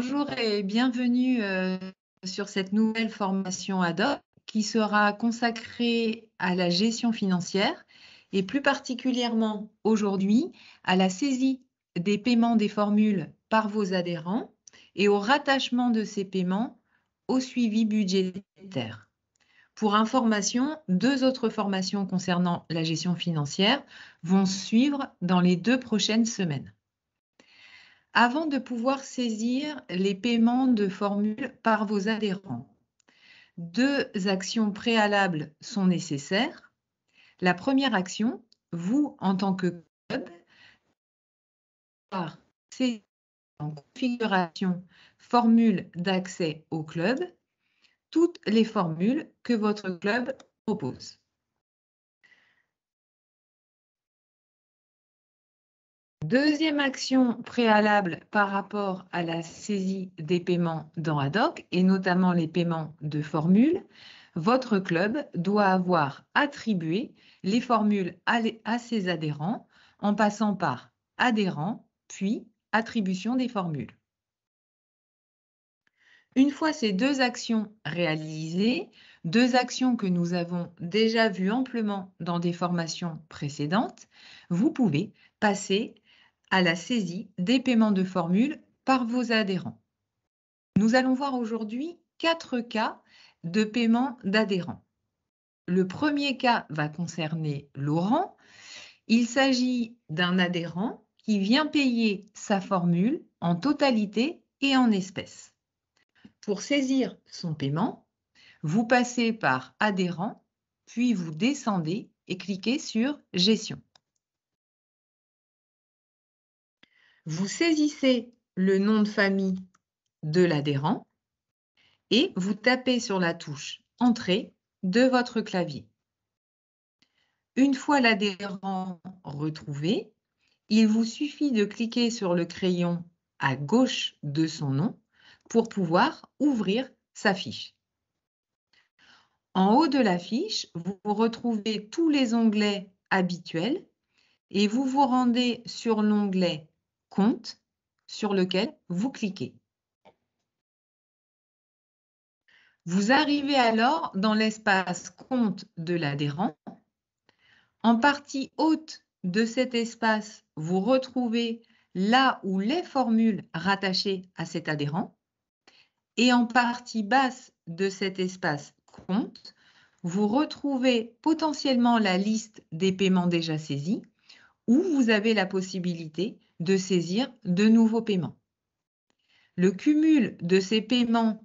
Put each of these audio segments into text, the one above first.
Bonjour et bienvenue sur cette nouvelle formation ad hoc qui sera consacrée à la gestion financière et plus particulièrement aujourd'hui à la saisie des paiements des formules par vos adhérents et au rattachement de ces paiements au suivi budgétaire. Pour information, 2 autres formations concernant la gestion financière vont suivre dans les 2 prochaines semaines. Avant de pouvoir saisir les paiements de formules par vos adhérents, 2 actions préalables sont nécessaires. La première action, vous, en tant que club, c'est en configuration formule d'accès au club, toutes les formules que votre club propose. Deuxième action préalable par rapport à la saisie des paiements dans ad hoc, et notamment les paiements de formules, votre club doit avoir attribué les formules à ses adhérents en passant par adhérents, puis attribution des formules. Une fois ces 2 actions réalisées, 2 actions que nous avons déjà vues amplement dans des formations précédentes, vous pouvez passer à la saisie des paiements de formules par vos adhérents. Nous allons voir aujourd'hui 4 cas de paiement d'adhérents. Le premier cas va concerner Laurent. Il s'agit d'un adhérent qui vient payer sa formule en totalité et en espèces. Pour saisir son paiement, vous passez par adhérent, puis vous descendez et cliquez sur Gestion. Vous saisissez le nom de famille de l'adhérent et vous tapez sur la touche Entrée de votre clavier. Une fois l'adhérent retrouvé, il vous suffit de cliquer sur le crayon à gauche de son nom pour pouvoir ouvrir sa fiche. En haut de la fiche, vous retrouvez tous les onglets habituels et vous vous rendez sur l'onglet Compte sur lequel vous cliquez. Vous arrivez alors dans l'espace Compte de l'adhérent. En partie haute de cet espace, vous retrouvez là où les formules rattachées à cet adhérent. Et en partie basse de cet espace Compte, vous retrouvez potentiellement la liste des paiements déjà saisis où vous avez la possibilité de saisir de nouveaux paiements. Le cumul de ces paiements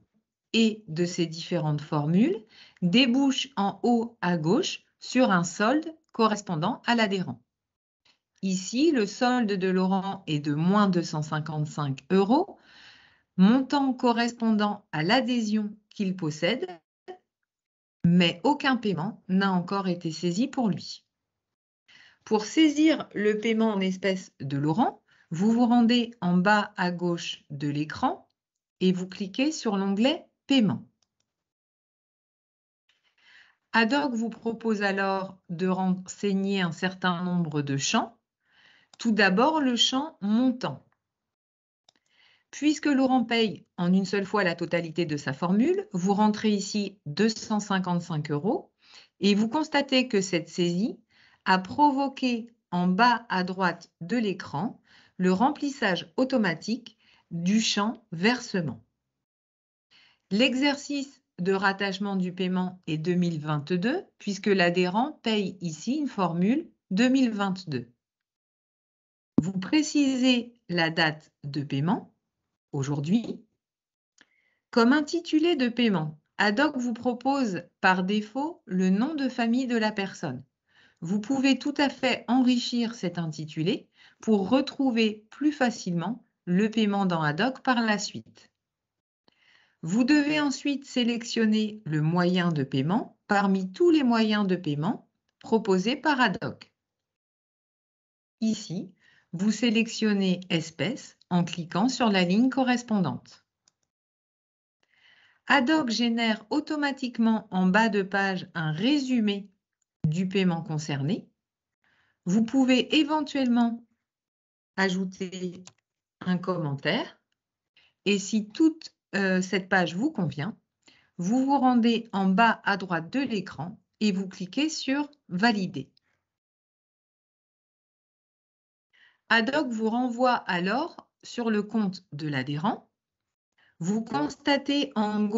et de ces différentes formules débouche en haut à gauche sur un solde correspondant à l'adhérent. Ici, le solde de Laurent est de moins 255 €, montant correspondant à l'adhésion qu'il possède, mais aucun paiement n'a encore été saisi pour lui. Pour saisir le paiement en espèces de Laurent, vous vous rendez en bas à gauche de l'écran et vous cliquez sur l'onglet Paiement. Ad hoc vous propose alors de renseigner un certain nombre de champs. Tout d'abord, le champ montant. Puisque Laurent paye en une seule fois la totalité de sa formule, vous rentrez ici 255 € et vous constatez que cette saisie a provoqué en bas à droite de l'écran le remplissage automatique du champ versement. L'exercice de rattachement du paiement est 2022 puisque l'adhérent paye ici une formule 2022. Vous précisez la date de paiement, aujourd'hui. Comme intitulé de paiement, ad hoc vous propose par défaut le nom de famille de la personne. Vous pouvez tout à fait enrichir cet intitulé pour retrouver plus facilement le paiement dans ad hoc par la suite. Vous devez ensuite sélectionner le moyen de paiement parmi tous les moyens de paiement proposés par ad hoc. Ici, vous sélectionnez Espèces en cliquant sur la ligne correspondante. Ad hoc génère automatiquement en bas de page un résumé du paiement concerné. Vous pouvez éventuellement ajouter un commentaire Et si toute cette page vous convient, vous vous rendez en bas à droite de l'écran et vous cliquez sur « Valider ». Haddock vous renvoie alors sur le compte de l'adhérent. Vous constatez en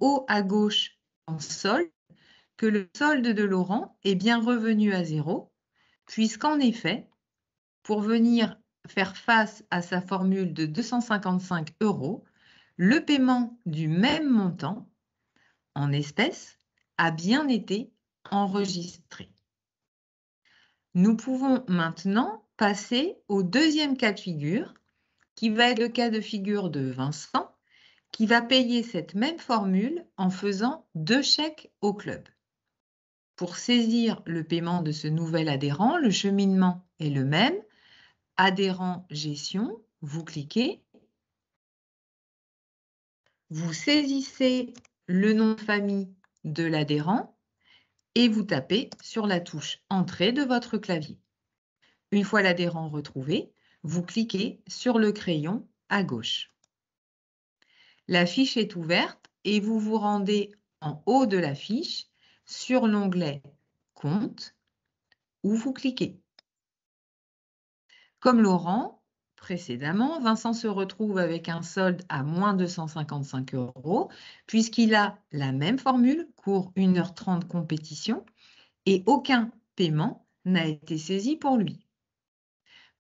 haut à gauche en solde que le solde de Laurent est bien revenu à 0, puisqu'en effet, pour venir faire face à sa formule de 255 €, le paiement du même montant en espèces a bien été enregistré. Nous pouvons maintenant passer au deuxième cas de figure, qui va être le cas de figure de Vincent, qui va payer cette même formule en faisant 2 chèques au club. Pour saisir le paiement de ce nouvel adhérent, le cheminement est le même. Adhérent gestion, vous cliquez. Vous saisissez le nom de famille de l'adhérent et vous tapez sur la touche Entrée de votre clavier. Une fois l'adhérent retrouvé, vous cliquez sur le crayon à gauche. La fiche est ouverte et vous vous rendez en haut de la fiche sur l'onglet Compte où vous cliquez. Comme Laurent, précédemment, Vincent se retrouve avec un solde à moins 255 € puisqu'il a la même formule, cours 1h30 compétition, et aucun paiement n'a été saisi pour lui.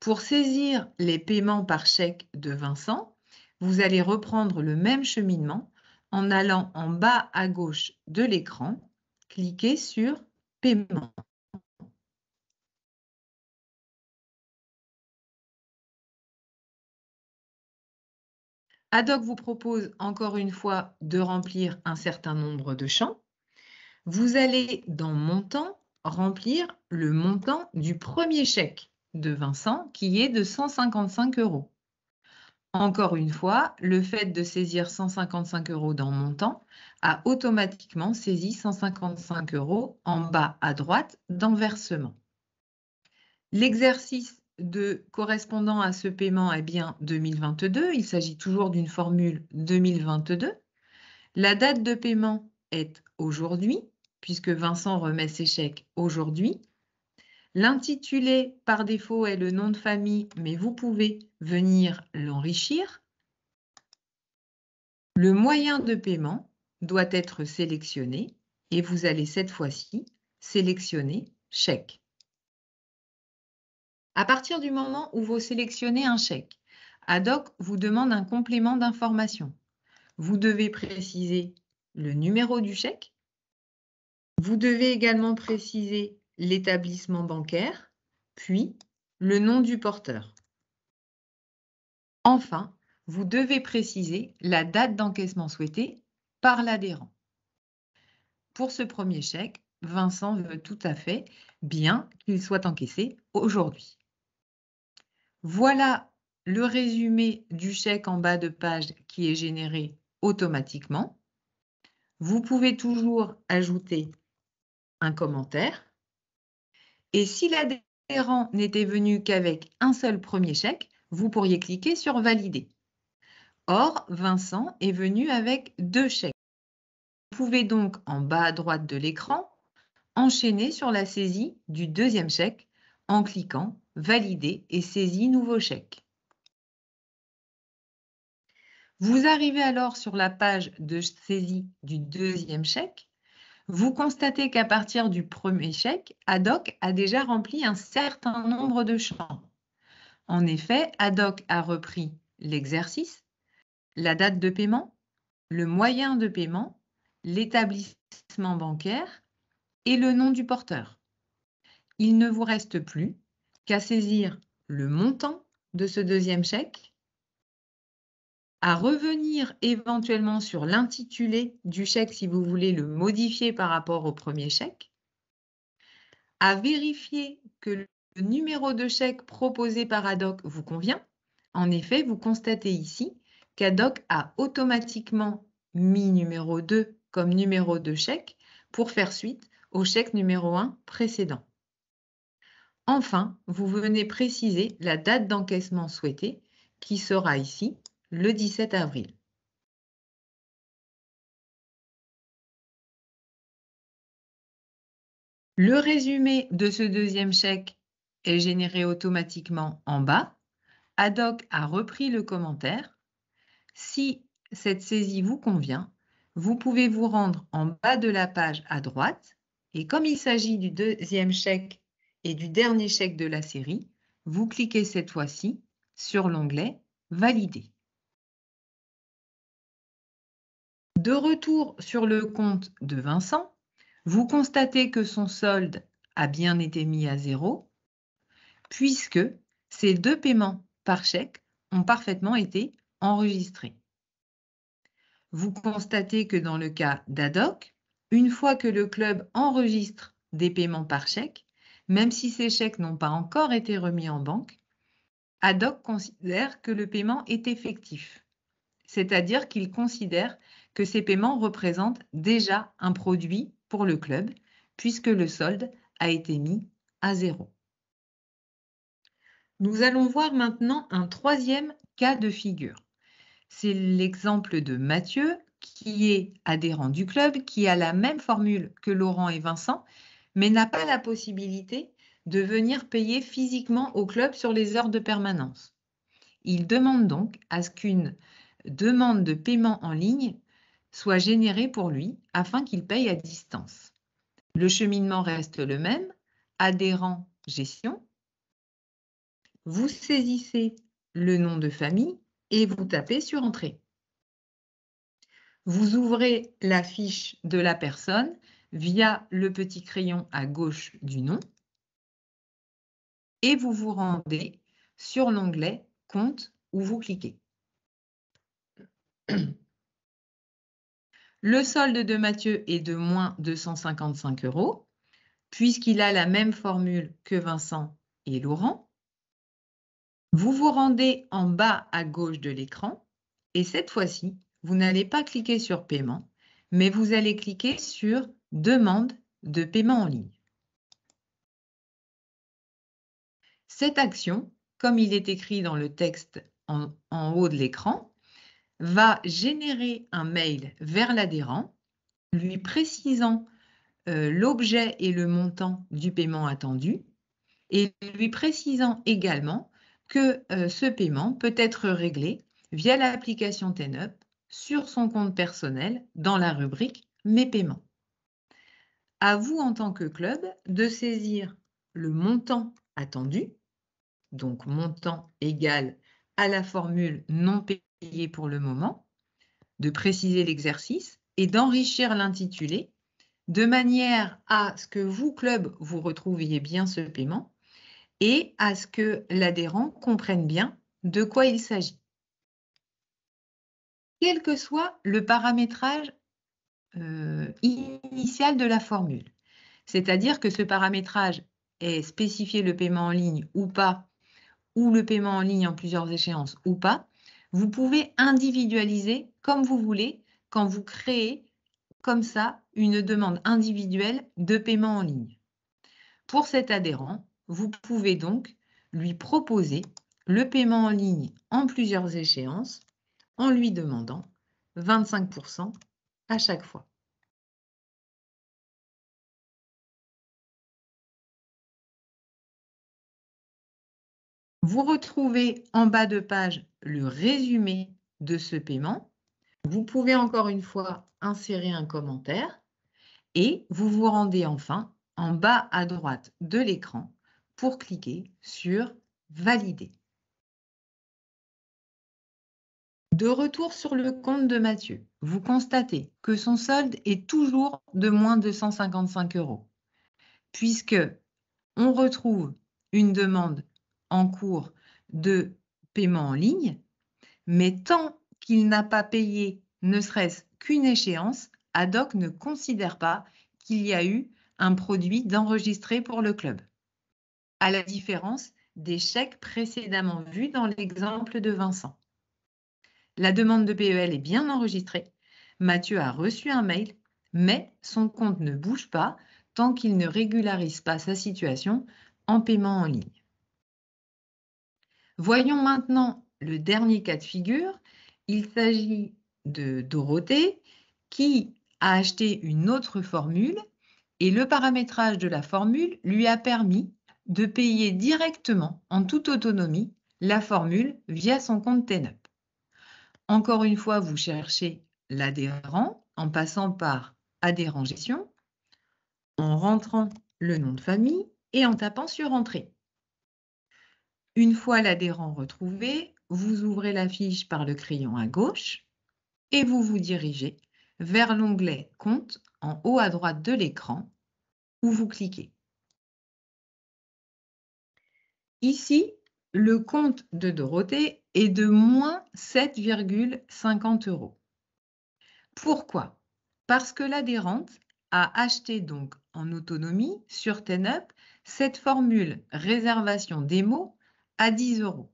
Pour saisir les paiements par chèque de Vincent, vous allez reprendre le même cheminement en allant en bas à gauche de l'écran, cliquez sur « Paiement ». Haddock vous propose encore une fois de remplir un certain nombre de champs. Vous allez dans Montant remplir le montant du premier chèque de Vincent qui est de 155 €. Encore une fois, le fait de saisir 155 € dans Montant a automatiquement saisi 155 € en bas à droite dans Versement. L'exercice correspondant à ce paiement est bien 2022. Il s'agit toujours d'une formule 2022. La date de paiement est aujourd'hui, puisque Vincent remet ses chèques aujourd'hui. L'intitulé par défaut est le nom de famille, mais vous pouvez venir l'enrichir. Le moyen de paiement doit être sélectionné et vous allez cette fois-ci sélectionner chèque. À partir du moment où vous sélectionnez un chèque, Haddock vous demande un complément d'information. Vous devez préciser le numéro du chèque. Vous devez également préciser l'établissement bancaire, puis le nom du porteur. Enfin, vous devez préciser la date d'encaissement souhaitée par l'adhérent. Pour ce premier chèque, Vincent veut tout à fait bien qu'il soit encaissé aujourd'hui. Voilà le résumé du chèque en bas de page qui est généré automatiquement. Vous pouvez toujours ajouter un commentaire. Et si l'adhérent n'était venu qu'avec un seul premier chèque, vous pourriez cliquer sur « Valider ». Or, Vincent est venu avec 2 chèques. Vous pouvez donc, en bas à droite de l'écran, enchaîner sur la saisie du deuxième chèque en cliquant « Valider » et « Saisie nouveau chèque ». Vous arrivez alors sur la page de saisie du deuxième chèque. Vous constatez qu'à partir du premier chèque, Haddock a déjà rempli un certain nombre de champs. En effet, Haddock a repris l'exercice, la date de paiement, le moyen de paiement, l'établissement bancaire et le nom du porteur. Il ne vous reste plus qu'à saisir le montant de ce deuxième chèque, à revenir éventuellement sur l'intitulé du chèque si vous voulez le modifier par rapport au premier chèque, à vérifier que le numéro de chèque proposé par Haddock vous convient. En effet, vous constatez ici qu'Haddock a automatiquement mis numéro 2 comme numéro de chèque pour faire suite au chèque numéro 1 précédent. Enfin, vous venez préciser la date d'encaissement souhaitée qui sera ici le 17 avril. Le résumé de ce deuxième chèque est généré automatiquement en bas. Haddock a repris le commentaire. Si cette saisie vous convient, vous pouvez vous rendre en bas de la page à droite et comme il s'agit du deuxième chèque et du dernier chèque de la série, vous cliquez cette fois-ci sur l'onglet « Valider ». De retour sur le compte de Vincent, vous constatez que son solde a bien été mis à 0 puisque ces 2 paiements par chèque ont parfaitement été enregistrés. Vous constatez que dans le cas d'Haddock, une fois que le club enregistre des paiements par chèque, même si ces chèques n'ont pas encore été remis en banque, Haddock considère que le paiement est effectif, c'est-à-dire qu'il considère que ces paiements représentent déjà un produit pour le club, puisque le solde a été mis à 0. Nous allons voir maintenant un troisième cas de figure. C'est l'exemple de Mathieu, qui est adhérent du club, qui a la même formule que Laurent et Vincent, mais n'a pas la possibilité de venir payer physiquement au club sur les heures de permanence. Il demande donc à ce qu'une demande de paiement en ligne soit générée pour lui afin qu'il paye à distance. Le cheminement reste le même, adhérent gestion. Vous saisissez le nom de famille et vous tapez sur Entrée. Vous ouvrez la fiche de la personne via le petit crayon à gauche du nom et vous vous rendez sur l'onglet Compte où vous cliquez. Le solde de Mathieu est de moins 255 €, puisqu'il a la même formule que Vincent et Laurent. Vous vous rendez en bas à gauche de l'écran et cette fois-ci, vous n'allez pas cliquer sur Paiement, mais vous allez cliquer sur Demande de paiement en ligne. Cette action, comme il est écrit dans le texte en haut de l'écran, va générer un mail vers l'adhérent, lui précisant l'objet et le montant du paiement attendu, et lui précisant également que ce paiement peut être réglé via l'application TenUp sur son compte personnel dans la rubrique Mes paiements. À vous, en tant que club, de saisir le montant attendu, donc montant égal à la formule non payé pour le moment, de préciser l'exercice et d'enrichir l'intitulé de manière à ce que vous, club, vous retrouviez bien ce paiement et à ce que l'adhérent comprenne bien de quoi il s'agit. Quel que soit le paramétrage initial de la formule, c'est-à-dire que ce paramétrage est spécifié le paiement en ligne ou pas, ou le paiement en ligne en plusieurs échéances ou pas, vous pouvez individualiser comme vous voulez quand vous créez comme ça une demande individuelle de paiement en ligne. Pour cet adhérent, vous pouvez donc lui proposer le paiement en ligne en plusieurs échéances en lui demandant 25% à chaque fois. Vous retrouvez en bas de page le résumé de ce paiement. Vous pouvez encore une fois insérer un commentaire et vous vous rendez enfin en bas à droite de l'écran pour cliquer sur Valider. De retour sur le compte de Mathieu, vous constatez que son solde est toujours de moins de 155 €, puisque on retrouve une demande en cours de paiement en ligne, mais tant qu'il n'a pas payé ne serait-ce qu'une échéance, Haddock ne considère pas qu'il y a eu un produit d'enregistré pour le club, à la différence des chèques précédemment vus dans l'exemple de Vincent. La demande de PEL est bien enregistrée. Mathieu a reçu un mail, mais son compte ne bouge pas tant qu'il ne régularise pas sa situation en paiement en ligne. Voyons maintenant le dernier cas de figure Il s'agit de Dorothée qui a acheté une autre formule et le paramétrage de la formule lui a permis de payer directement, en toute autonomie, la formule via son compte TENUP. Encore une fois, vous cherchez l'adhérent en passant par adhérent gestion, en rentrant le nom de famille et en tapant sur Entrée. Une fois l'adhérent retrouvé, vous ouvrez la fiche par le crayon à gauche et vous vous dirigez vers l'onglet Compte en haut à droite de l'écran où vous cliquez. Ici, le compte de Dorothée est de moins 7,50 €. Pourquoi? Parce que l'adhérente a acheté donc en autonomie sur TENUP cette formule réservation démo à 10 €.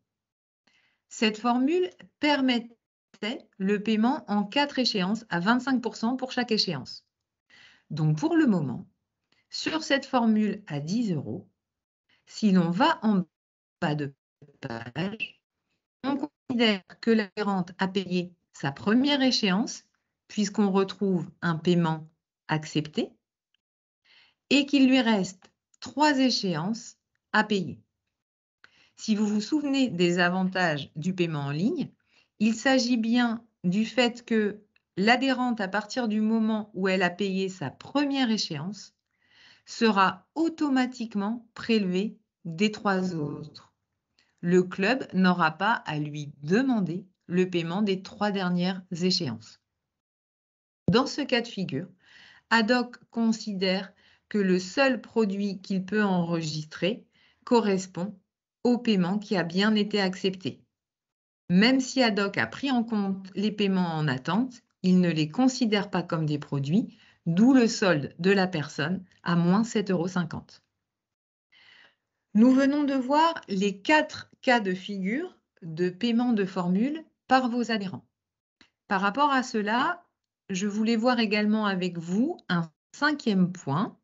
Cette formule permettait le paiement en 4 échéances à 25% pour chaque échéance. Donc pour le moment, sur cette formule à 10 €, si l'on va en bas de page, on considère que l'adhérente a payé sa première échéance, puisqu'on retrouve un paiement accepté, et qu'il lui reste 3 échéances à payer. Si vous vous souvenez des avantages du paiement en ligne, il s'agit bien du fait que l'adhérente, à partir du moment où elle a payé sa première échéance, sera automatiquement prélevée des 3 autres. Le club n'aura pas à lui demander le paiement des 3 dernières échéances. Dans ce cas de figure, Haddock considère que le seul produit qu'il peut enregistrer correspond au paiement qui a bien été accepté. Même si Haddock a pris en compte les paiements en attente, il ne les considère pas comme des produits, d'où le solde de la personne à moins 7,50 €. Nous venons de voir les 4 cas de figure de paiement de formule par vos adhérents. Par rapport à cela, je voulais voir également avec vous un 5e point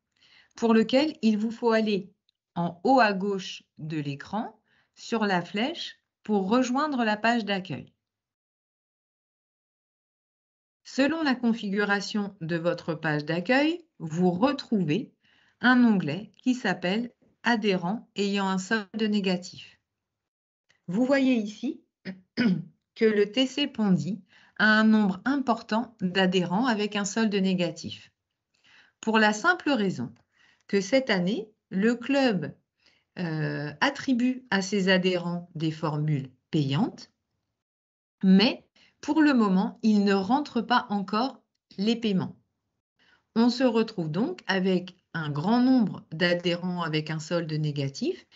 pour lequel il vous faut aller en haut à gauche de l'écran sur la flèche pour rejoindre la page d'accueil. Selon la configuration de votre page d'accueil, vous retrouvez un onglet qui s'appelle « Adhérents ayant un solde négatif ». Vous voyez ici que le TC Pondy a un nombre important d'adhérents avec un solde négatif. Pour la simple raison que cette année, le club attribue à ses adhérents des formules payantes, mais pour le moment, il ne rentre pas encore les paiements. On se retrouve donc avec un grand nombre d'adhérents avec un solde négatif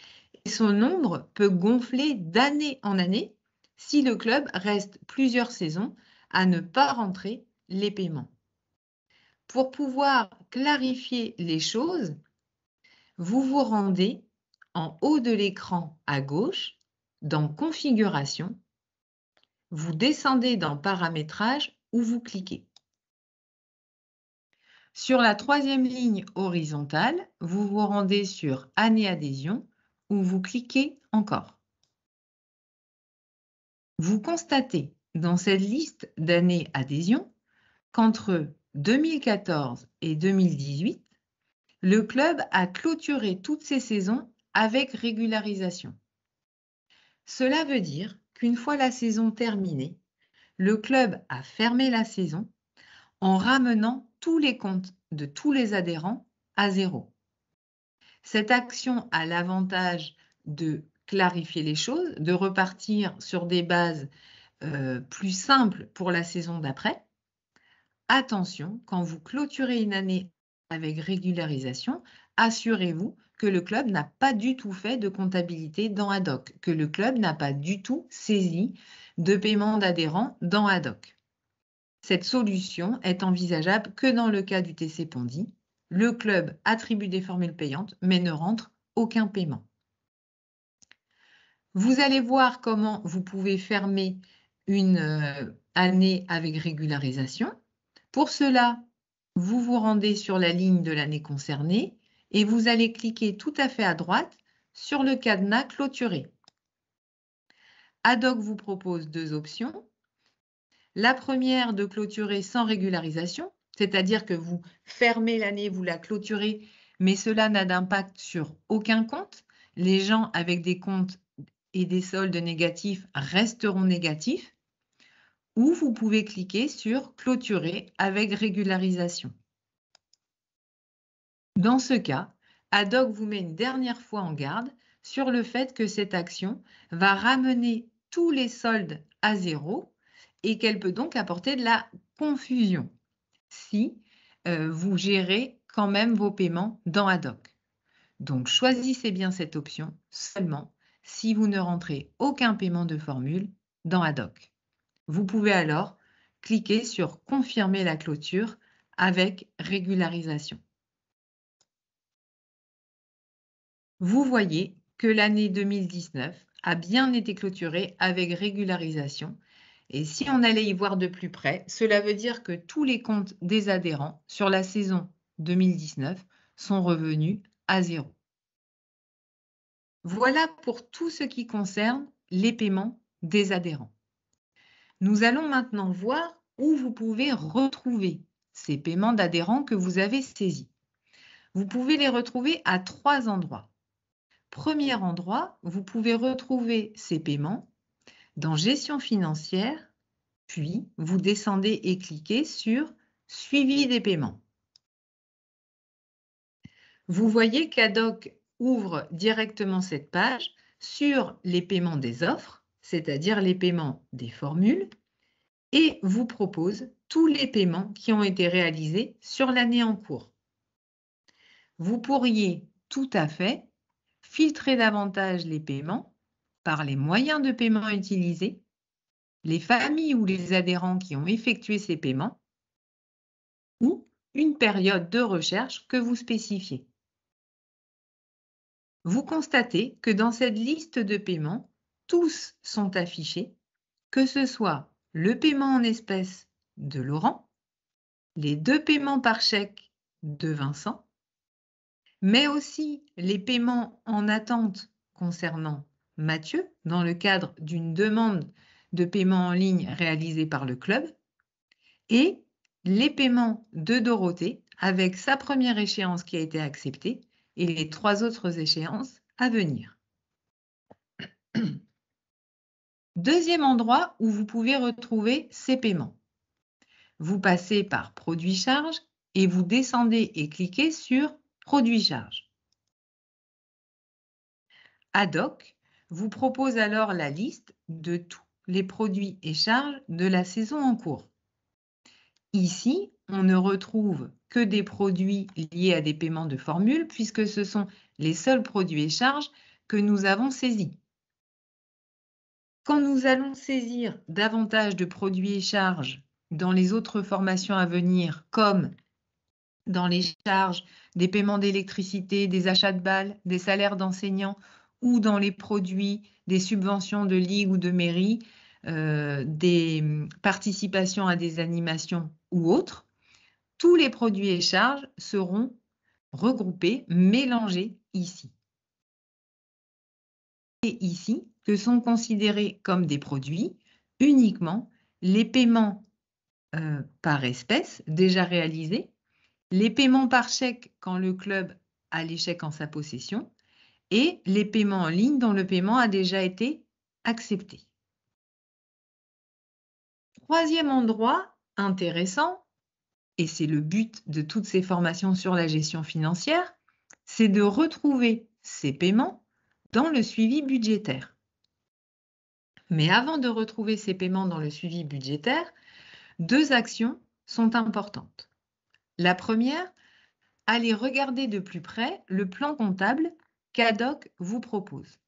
et son nombre peut gonfler d'année en année si le club reste plusieurs saisons à ne pas rentrer les paiements. Pour pouvoir clarifier les choses, vous vous rendez en haut de l'écran à gauche dans Configuration, vous descendez dans Paramétrage où vous cliquez. Sur la 3e ligne horizontale, vous vous rendez sur Année adhésion où vous cliquez encore. Vous constatez dans cette liste d'années adhésion qu'entre 2014 et 2018, le club a clôturé toutes ses saisons avec régularisation. Cela veut dire qu'une fois la saison terminée, le club a fermé la saison en ramenant tous les comptes de tous les adhérents à 0. Cette action a l'avantage de clarifier les choses, de repartir sur des bases plus simples pour la saison d'après. Attention, quand vous clôturez une année avec régularisation, assurez-vous que le club n'a pas du tout fait de comptabilité dans Haddock, que le club n'a pas du tout saisi de paiement d'adhérents dans Haddock. Cette solution est envisageable que dans le cas du TC Pondy. Le club attribue des formules payantes, mais ne rentre aucun paiement. Vous allez voir comment vous pouvez fermer une année avec régularisation. Pour cela, vous vous rendez sur la ligne de l'année concernée et vous allez cliquer tout à fait à droite sur le cadenas clôturé. Haddock vous propose 2 options. La première, de clôturer sans régularisation, c'est-à-dire que vous fermez l'année, vous la clôturez, mais cela n'a d'impact sur aucun compte. Les gens avec des comptes et des soldes négatifs resteront négatifs. Ou vous pouvez cliquer sur clôturer avec régularisation. Dans ce cas, Haddock vous met une dernière fois en garde sur le fait que cette action va ramener tous les soldes à zéro et qu'elle peut donc apporter de la confusion si vous gérez quand même vos paiements dans Haddock. Donc, choisissez bien cette option seulement si vous ne rentrez aucun paiement de formule dans Haddock. Vous pouvez alors cliquer sur « Confirmer la clôture » avec régularisation. Vous voyez que l'année 2019 a bien été clôturée avec régularisation. Et si on allait y voir de plus près, cela veut dire que tous les comptes des adhérents sur la saison 2019 sont revenus à zéro. Voilà pour tout ce qui concerne les paiements des adhérents. Nous allons maintenant voir où vous pouvez retrouver ces paiements d'adhérents que vous avez saisis. Vous pouvez les retrouver à 3 endroits. Premier endroit, vous pouvez retrouver ces paiements dans Gestion financière, puis vous descendez et cliquez sur Suivi des paiements. Vous voyez qu'Haddock ouvre directement cette page sur les paiements des offres, c'est-à-dire les paiements des formules, et vous propose tous les paiements qui ont été réalisés sur l'année en cours. Vous pourriez tout à fait filtrer davantage les paiements par les moyens de paiement utilisés, les familles ou les adhérents qui ont effectué ces paiements, ou une période de recherche que vous spécifiez. Vous constatez que dans cette liste de paiements, tous sont affichés, que ce soit le paiement en espèces de Laurent, les 2 paiements par chèque de Vincent, mais aussi les paiements en attente concernant Mathieu dans le cadre d'une demande de paiement en ligne réalisée par le club et les paiements de Dorothée avec sa première échéance qui a été acceptée et les 3 autres échéances à venir. Deuxième endroit où vous pouvez retrouver ces paiements. Vous passez par Produit charge et vous descendez et cliquez sur Produit charge. Haddock vous propose alors la liste de tous les produits et charges de la saison en cours. Ici, on ne retrouve que des produits liés à des paiements de formule puisque ce sont les seuls produits et charges que nous avons saisis. Quand nous allons saisir davantage de produits et charges dans les autres formations à venir, comme dans les charges des paiements d'électricité, des achats de balles, des salaires d'enseignants ou dans les produits des subventions de ligue ou de mairie, des participations à des animations ou autres, tous les produits et charges seront regroupés, mélangés ici. Et ici, que sont considérés comme des produits uniquement les paiements par espèce déjà réalisés, les paiements par chèque quand le club a les chèques en sa possession et les paiements en ligne dont le paiement a déjà été accepté. Troisième endroit intéressant, et c'est le but de toutes ces formations sur la gestion financière, c'est de retrouver ces paiements dans le suivi budgétaire. Mais avant de retrouver ces paiements dans le suivi budgétaire, 2 actions sont importantes. La première, allez regarder de plus près le plan comptable qu'Haddock vous propose.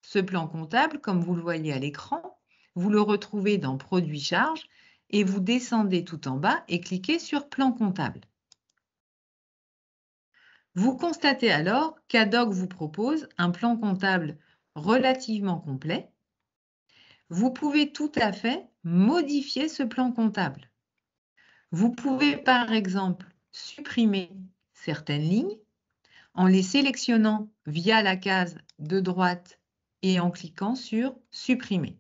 Ce plan comptable, comme vous le voyez à l'écran, vous le retrouvez dans Produits charges et vous descendez tout en bas et cliquez sur Plan comptable. Vous constatez alors qu'Haddock vous propose un plan comptable relativement complet. Vous pouvez tout à fait modifier ce plan comptable. Vous pouvez par exemple supprimer certaines lignes en les sélectionnant via la case de droite et en cliquant sur Supprimer.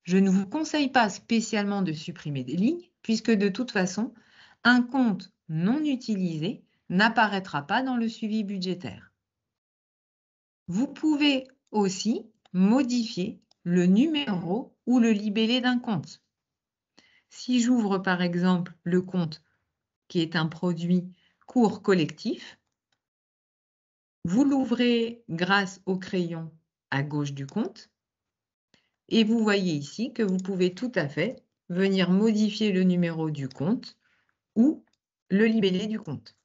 je ne vous conseille pas spécialement de supprimer des lignes, puisque de toute façon, un compte non utilisé n'apparaîtra pas dans le suivi budgétaire. Vous pouvez aussi modifier le numéro ou le libellé d'un compte. Si j'ouvre par exemple le compte qui est un produit cours collectif, vous l'ouvrez grâce au crayon à gauche du compte et vous voyez ici que vous pouvez tout à fait venir modifier le numéro du compte ou le libellé du compte.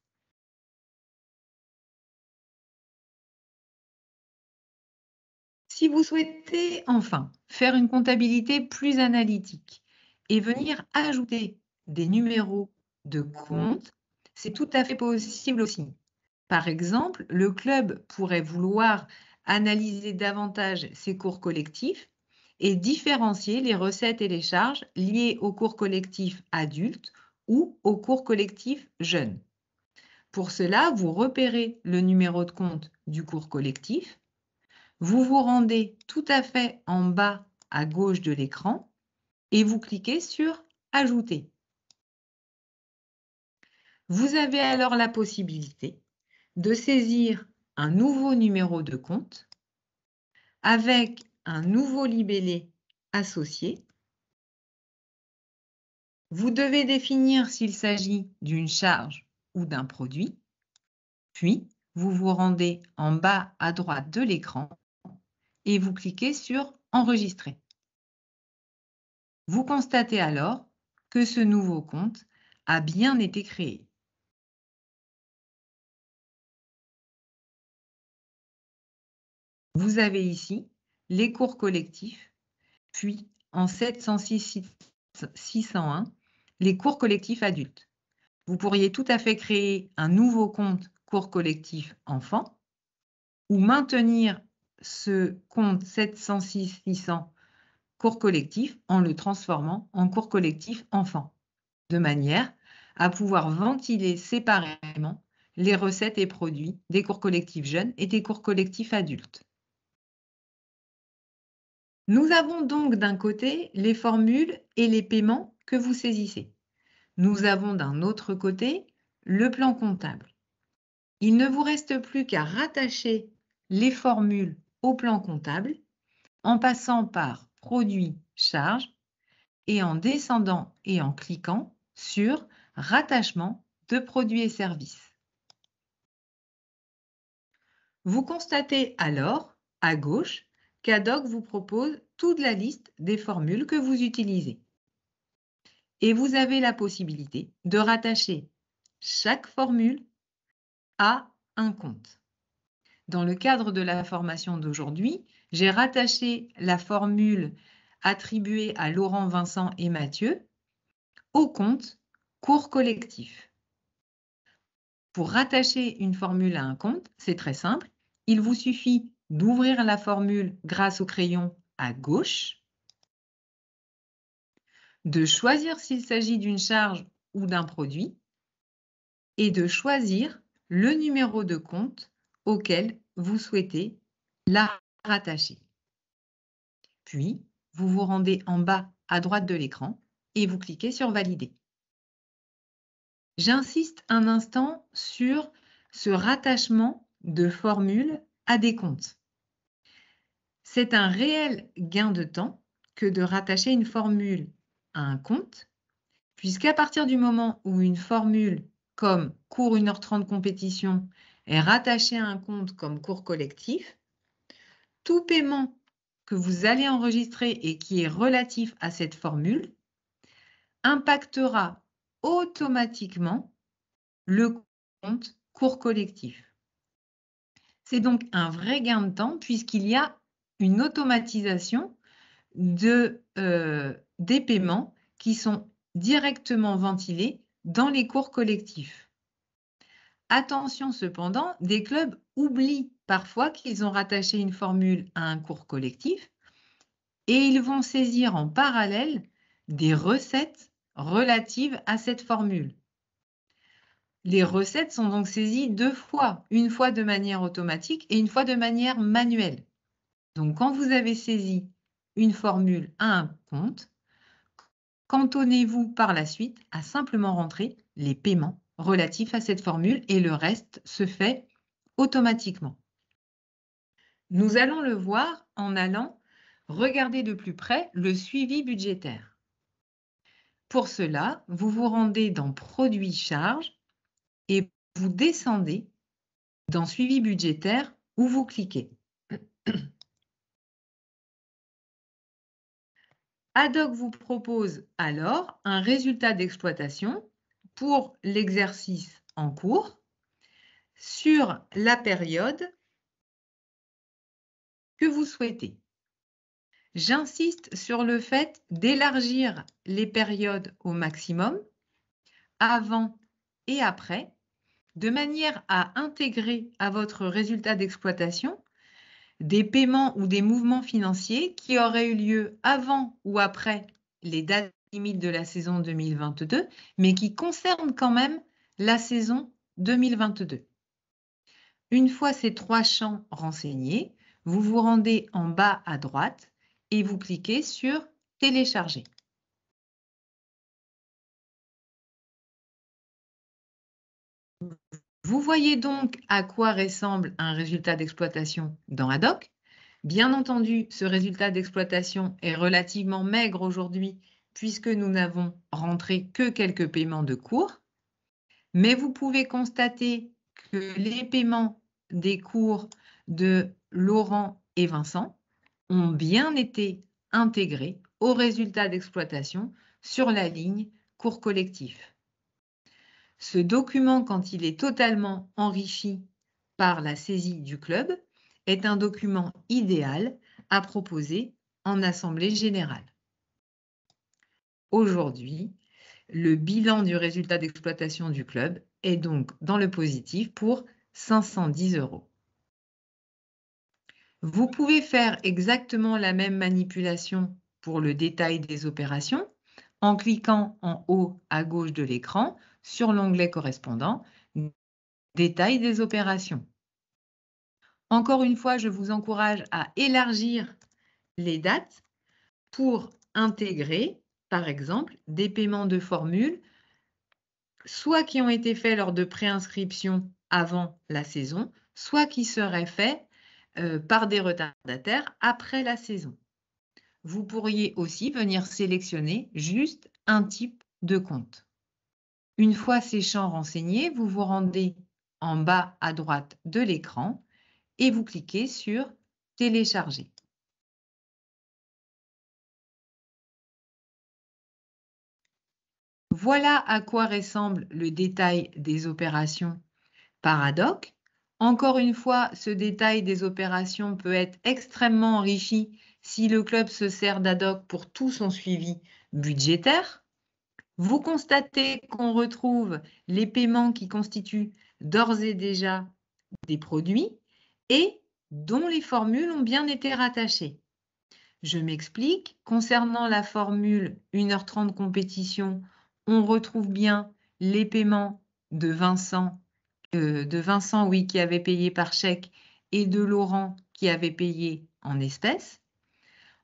Si vous souhaitez enfin faire une comptabilité plus analytique et venir ajouter des numéros de compte, c'est tout à fait possible aussi. Par exemple, le club pourrait vouloir analyser davantage ses cours collectifs et différencier les recettes et les charges liées aux cours collectifs adultes ou aux cours collectifs jeunes. Pour cela, vous repérez le numéro de compte du cours collectif, vous vous rendez tout à fait en bas à gauche de l'écran et vous cliquez sur « Ajouter ». Vous avez alors la possibilité de saisir un nouveau numéro de compte avec un nouveau libellé associé. Vous devez définir s'il s'agit d'une charge ou d'un produit, puis vous vous rendez en bas à droite de l'écran et vous cliquez sur « Enregistrer ». Vous constatez alors que ce nouveau compte a bien été créé. Vous avez ici les cours collectifs, puis en 706-601, les cours collectifs adultes. Vous pourriez tout à fait créer un nouveau compte cours collectif enfant ou maintenir ce compte 706-600 cours collectif en le transformant en cours collectif enfant, de manière à pouvoir ventiler séparément les recettes et produits des cours collectifs jeunes et des cours collectifs adultes. Nous avons donc d'un côté les formules et les paiements que vous saisissez. Nous avons d'un autre côté le plan comptable. Il ne vous reste plus qu'à rattacher les formules au plan comptable en passant par Produit, Charges et en descendant et en cliquant sur Rattachement de produits et services. Vous constatez alors, à gauche, qu'Adoc vous propose toute la liste des formules que vous utilisez. Et vous avez la possibilité de rattacher chaque formule à un compte. Dans le cadre de la formation d'aujourd'hui, j'ai rattaché la formule attribuée à Laurent, Vincent et Mathieu au compte cours collectif. Pour rattacher une formule à un compte, c'est très simple. Il vous suffit d'ouvrir la formule grâce au crayon à gauche, de choisir s'il s'agit d'une charge ou d'un produit et de choisir le numéro de compte auquel vous souhaitez la rattacher. Puis, vous vous rendez en bas à droite de l'écran et vous cliquez sur « Valider ». J'insiste un instant sur ce rattachement de formules à des comptes. C'est un réel gain de temps que de rattacher une formule à un compte, puisqu'à partir du moment où une formule comme cours 1h30 compétition est rattachée à un compte comme cours collectif, tout paiement que vous allez enregistrer et qui est relatif à cette formule impactera automatiquement le compte cours collectif. C'est donc un vrai gain de temps puisqu'il y a une automatisation des paiements qui sont directement ventilés dans les cours collectifs. Attention cependant, des clubs oublient parfois qu'ils ont rattaché une formule à un cours collectif et ils vont saisir en parallèle des recettes relatives à cette formule. Les recettes sont donc saisies deux fois, une fois de manière automatique et une fois de manière manuelle. Donc, quand vous avez saisi une formule à un compte, cantonnez-vous par la suite à simplement rentrer les paiements relatifs à cette formule et le reste se fait automatiquement. Nous allons le voir en allant regarder de plus près le suivi budgétaire. Pour cela, vous vous rendez dans Produits charges et vous descendez dans Suivi budgétaire où vous cliquez. Haddock vous propose alors un résultat d'exploitation pour l'exercice en cours sur la période que vous souhaitez. J'insiste sur le fait d'élargir les périodes au maximum, avant et après, de manière à intégrer à votre résultat d'exploitation des paiements ou des mouvements financiers qui auraient eu lieu avant ou après les dates limites de la saison 2022, mais qui concernent quand même la saison 2022. Une fois ces trois champs renseignés, vous vous rendez en bas à droite et vous cliquez sur « Télécharger ». Vous voyez donc à quoi ressemble un résultat d'exploitation dans Haddock. Bien entendu, ce résultat d'exploitation est relativement maigre aujourd'hui puisque nous n'avons rentré que quelques paiements de cours. Mais vous pouvez constater que les paiements des cours de Laurent et Vincent ont bien été intégrés au résultat d'exploitation sur la ligne cours collectif. Ce document, quand il est totalement enrichi par la saisie du club, est un document idéal à proposer en assemblée générale. Aujourd'hui, le bilan du résultat d'exploitation du club est donc dans le positif pour 510 €. Vous pouvez faire exactement la même manipulation pour le détail des opérations en cliquant en haut à gauche de l'écran sur l'onglet correspondant « Détail des opérations ». Encore une fois, je vous encourage à élargir les dates pour intégrer, par exemple, des paiements de formule, soit qui ont été faits lors de préinscription avant la saison, soit qui seraient faits par des retardataires après la saison. Vous pourriez aussi venir sélectionner juste un type de compte. Une fois ces champs renseignés, vous vous rendez en bas à droite de l'écran et vous cliquez sur « Télécharger ». Voilà à quoi ressemble le détail des opérations par Haddock. Encore une fois, ce détail des opérations peut être extrêmement enrichi si le club se sert d'Haddock pour tout son suivi budgétaire. Vous constatez qu'on retrouve les paiements qui constituent d'ores et déjà des produits et dont les formules ont bien été rattachées. Je m'explique. Concernant la formule 1h30 compétition, on retrouve bien les paiements de Vincent, qui avait payé par chèque, et de Laurent qui avait payé en espèces.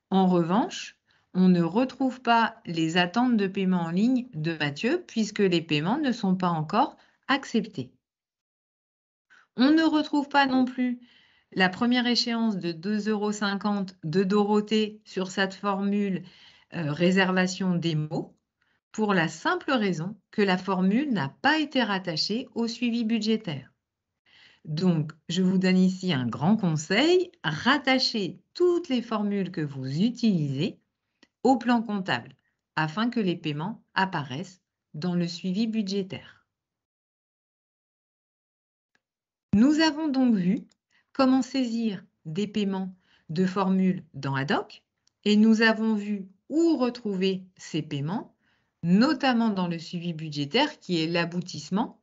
En revanche, on ne retrouve pas les attentes de paiement en ligne de Mathieu puisque les paiements ne sont pas encore acceptés. On ne retrouve pas non plus la première échéance de 2,50 € de Dorothée sur cette formule réservation démo pour la simple raison que la formule n'a pas été rattachée au suivi budgétaire. Donc, je vous donne ici un grand conseil, rattachez toutes les formules que vous utilisez au plan comptable afin que les paiements apparaissent dans le suivi budgétaire. Nous avons donc vu comment saisir des paiements de formules dans Haddock et nous avons vu où retrouver ces paiements, notamment dans le suivi budgétaire qui est l'aboutissement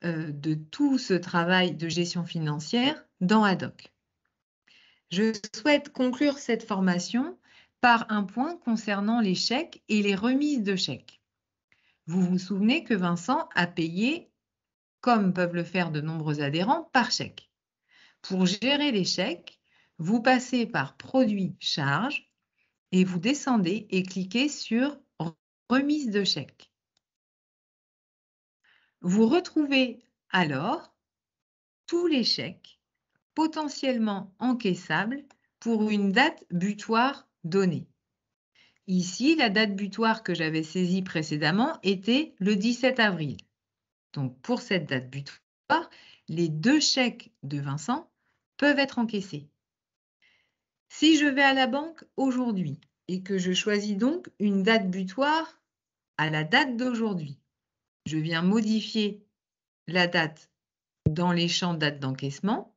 de tout ce travail de gestion financière dans Haddock. Je souhaite conclure cette formation par un point concernant les chèques et les remises de chèques. Vous vous souvenez que Vincent a payé, comme peuvent le faire de nombreux adhérents, par chèque. Pour gérer les chèques, vous passez par Produits charges et vous descendez et cliquez sur Remise de chèque. Vous retrouvez alors tous les chèques potentiellement encaissables pour une date butoir donnée. Ici, la date butoir que j'avais saisie précédemment était le 17 avril. Donc, pour cette date butoir, les 2 chèques de Vincent peuvent être encaissés. Si je vais à la banque aujourd'hui et que je choisis donc une date butoir à la date d'aujourd'hui, je viens modifier la date dans les champs date d'encaissement,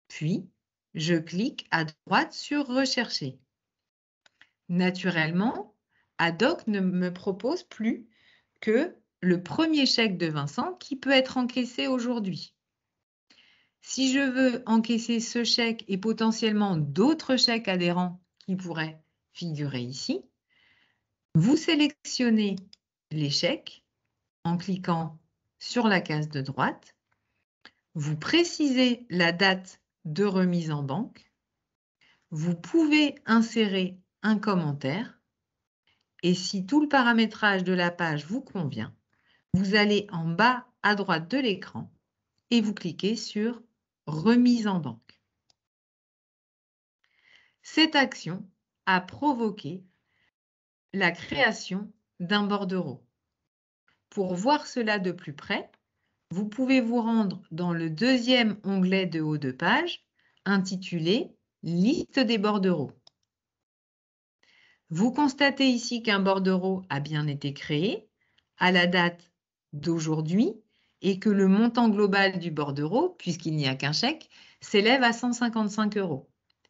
puis je clique à droite sur Rechercher. Naturellement, Haddock ne me propose plus que le premier chèque de Vincent qui peut être encaissé aujourd'hui. Si je veux encaisser ce chèque et potentiellement d'autres chèques adhérents qui pourraient figurer ici, vous sélectionnez les chèques en cliquant sur la case de droite. Vous précisez la date de remise en banque. Vous pouvez insérer un commentaire. Et si tout le paramétrage de la page vous convient, vous allez en bas à droite de l'écran et vous cliquez sur Remise en banque. Cette action a provoqué la création d'un bordereau. Pour voir cela de plus près, vous pouvez vous rendre dans le deuxième onglet de haut de page intitulé Liste des bordereaux. Vous constatez ici qu'un bordereau a bien été créé à la date d'aujourd'hui et que le montant global du bordereau, puisqu'il n'y a qu'un chèque, s'élève à 155 €.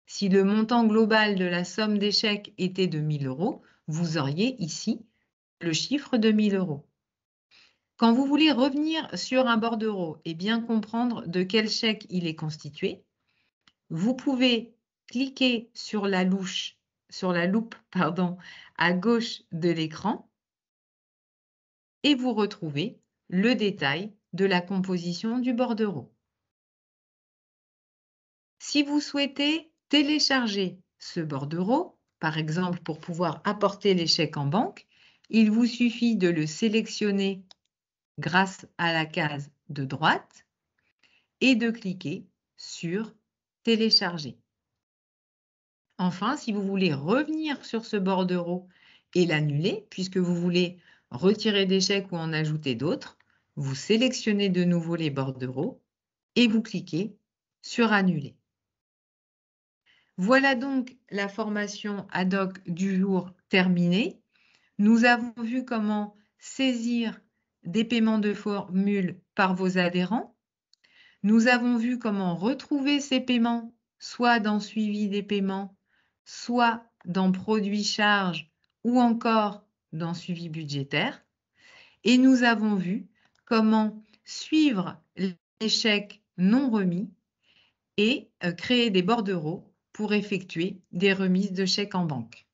Si le montant global de la somme des chèques était de 1 000 €, vous auriez ici le chiffre de 1 000 €. Quand vous voulez revenir sur un bordereau et bien comprendre de quel chèque il est constitué, vous pouvez cliquer sur la loupe à gauche de l'écran et vous retrouvez le détail de la composition du bordereau. Si vous souhaitez télécharger ce bordereau, par exemple pour pouvoir apporter les chèques en banque, il vous suffit de le sélectionner grâce à la case de droite et de cliquer sur Télécharger. Enfin, si vous voulez revenir sur ce bordereau et l'annuler, puisque vous voulez retirer des chèques ou en ajouter d'autres, vous sélectionnez de nouveau les bordereaux et vous cliquez sur Annuler. Voilà donc la formation Haddock du jour terminée. Nous avons vu comment saisir des paiements de formule par vos adhérents. Nous avons vu comment retrouver ces paiements, soit dans Suivi des paiements, soit dans Produits charges ou encore dans Suivi budgétaire. Et nous avons vu comment suivre les chèques non remis et créer des bordereaux pour effectuer des remises de chèques en banque.